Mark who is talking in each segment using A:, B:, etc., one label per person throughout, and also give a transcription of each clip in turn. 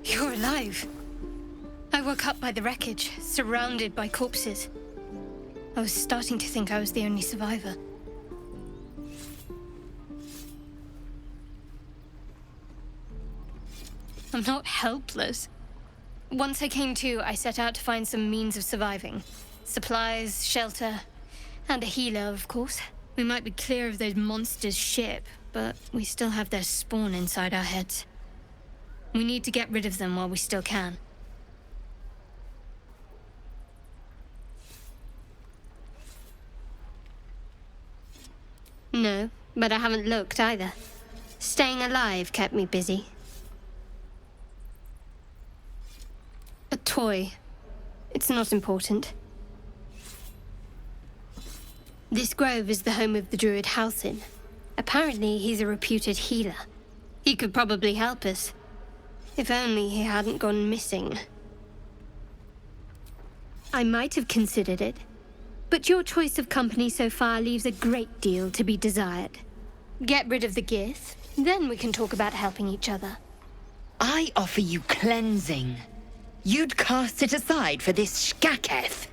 A: You're alive. I woke up by the wreckage, surrounded by corpses. I was starting to think I was the only survivor. I'm not helpless. Once I came to, I set out to find some means of surviving. Supplies, shelter, and a healer, of course. We might be clear of those monsters' ship, but we still have their spawn inside our heads. We need to get rid of them while we still can. No, but I haven't looked either. Staying alive kept me busy. A toy. It's not important. This grove is the home of the druid Halcyon. Apparently, he's a reputed healer. He could probably help us. If only he hadn't gone missing. I might have considered it, but your choice of company so far leaves a great deal to be desired. Get rid of the Gith, then we can talk about helping each other.
B: I offer you cleansing. You'd cast it aside for this Shkaketh.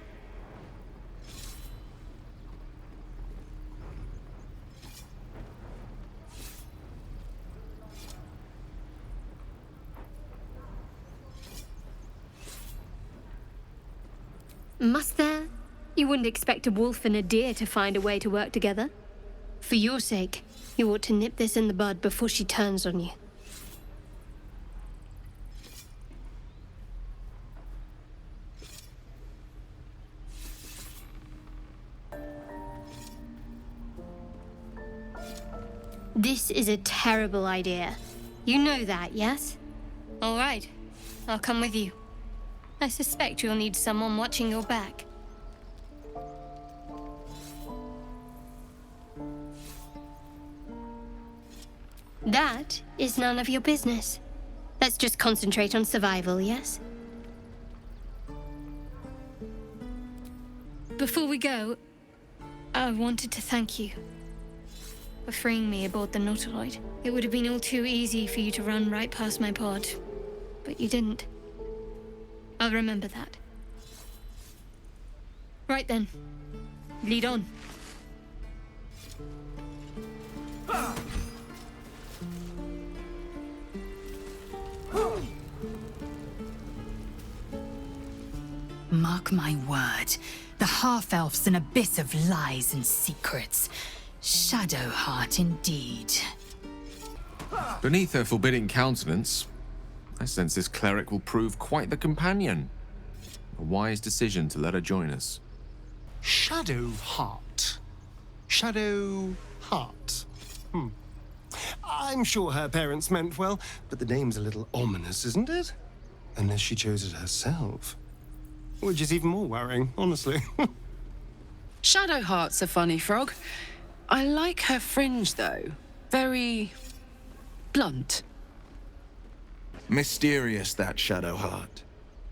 A: Must there? You wouldn't expect a wolf and a deer to find a way to work together. For your sake, you ought to nip this in the bud before she turns on you. This is a terrible idea. You know that, yes? All right, I'll come with you. I suspect you'll need someone watching your back. That is none of your business. Let's just concentrate on survival, yes? Before we go, I wanted to thank you for freeing me aboard the Nautiloid. It would have been all too easy for you to run right past my pod, but you didn't. I'll remember that. Right then, lead on.
B: Mark my word, the half-elf's an abyss of lies and secrets. ShadowHeart indeed.
C: Beneath her forbidding countenance, I sense this cleric will prove quite the companion. A wise decision to let her join us.
D: ShadowHeart. ShadowHeart. I'm sure her parents meant well, but the name's a little ominous, isn't it? Unless she chose it herself. Which is even more worrying, honestly.
E: ShadowHeart's a funny frog. I like her fringe, though. Very blunt.
F: Mysterious, that ShadowHeart.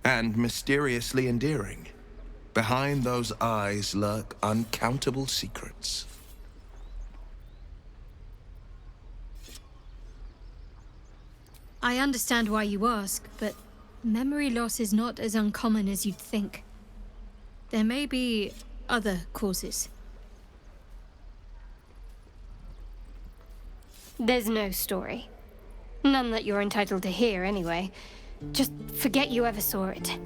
F: And mysteriously endearing. Behind those eyes lurk uncountable secrets.
A: I understand why you ask, but memory loss is not as uncommon as you'd think. There may be other causes. There's no story. None that you're entitled to hear, anyway. Just forget you ever saw it.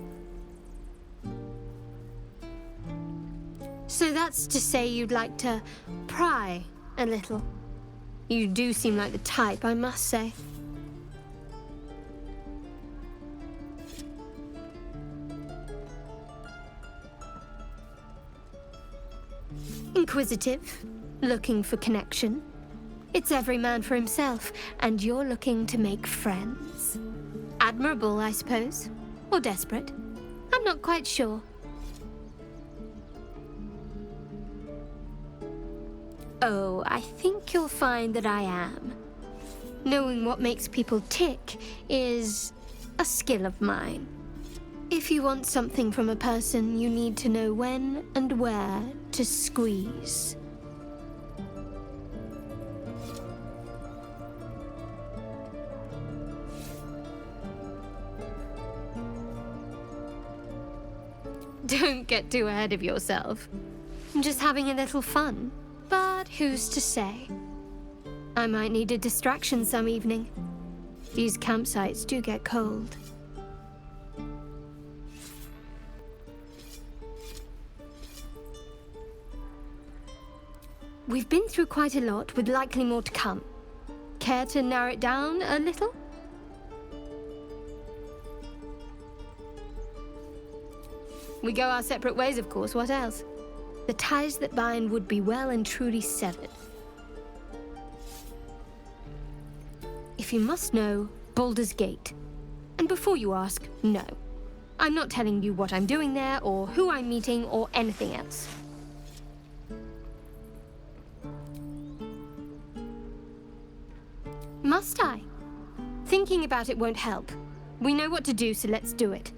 A: So that's to say you'd like to pry a little. You do seem like the type, I must say. Inquisitive, looking for connection. It's every man for himself, and you're looking to make friends. Admirable, I suppose. Or desperate. I'm not quite sure. Oh, I think you'll find that I am. Knowing what makes people tick is a skill of mine. If you want something from a person, you need to know when and where to squeeze. Don't get too ahead of yourself. I'm just having a little fun. But who's to say? I might need a distraction some evening. These campsites do get cold. We've been through quite a lot, with likely more to come. Care to narrow it down a little? We go our separate ways, of course. What else? The ties that bind would be well and truly severed. If you must know, Baldur's Gate. And before you ask, no. I'm not telling you what I'm doing there, or who I'm meeting, or anything else. Must I? Thinking about it won't help. We know what to do, so let's do it.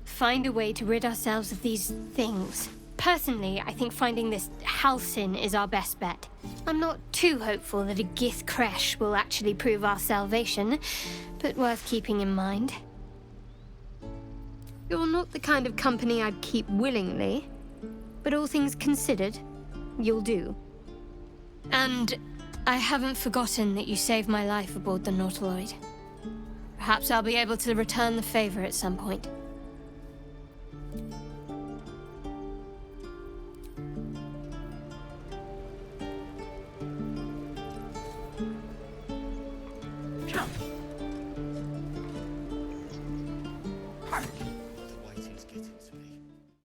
A: Find a way to rid ourselves of these things. Personally, I think finding this Halcyon is our best bet. I'm not too hopeful that a Gith crash will actually prove our salvation, but worth keeping in mind. You're not the kind of company I'd keep willingly, but all things considered, you'll do. And I haven't forgotten that you saved my life aboard the Nautiloid. Perhaps I'll be able to return the favor at some point.